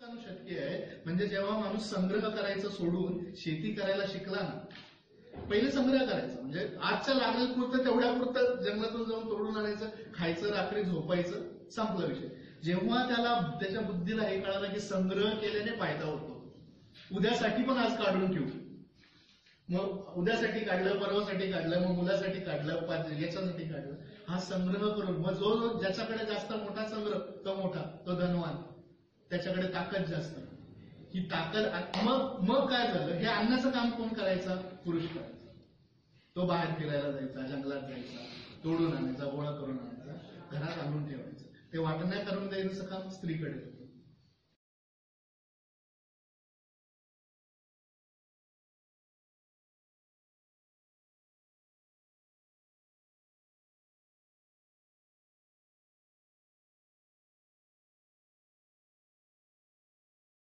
शक्य आहे म्हणजे जेव्हा माणूस संग्रह करायचं सोडून शेती करायला शिकला ना, पहिले संग्रह करायचा म्हणजे आजच्या लागण्यापुरतं तेवढ्यापुरतं जंगलातून जाऊन तोडून आणायचं, खायचं, रात्री झोपायचं, संपला विषय. जेव्हा त्याला त्याच्या बुद्धीला हे कळालं की संग्रह केल्याने फायदा होतो, उद्यासाठी पण आज काढून ठेवू, मग उद्यासाठी काढलं, परवासाठी काढलं, मग मुलासाठी काढलं, याच्यासाठी काढलं, हा संग्रह करून मग जो ज्याच्याकडे जास्त मोठा संग्रह तो मोठा, तो धनवान, त्याच्याकडे ताकद जास्त. ही ताकद मग काय झालं, हे अन्नाचं काम कोण करायचा? पुरुष करायचा. तो बाहेर फिरायला जायचा, जंगलात जायचा, तोडून आणायचा, गोळा करून आणायचा, घरात आणून ठेवायचं. ते वाटण्या करून द्यायचं काम स्त्रीकडे.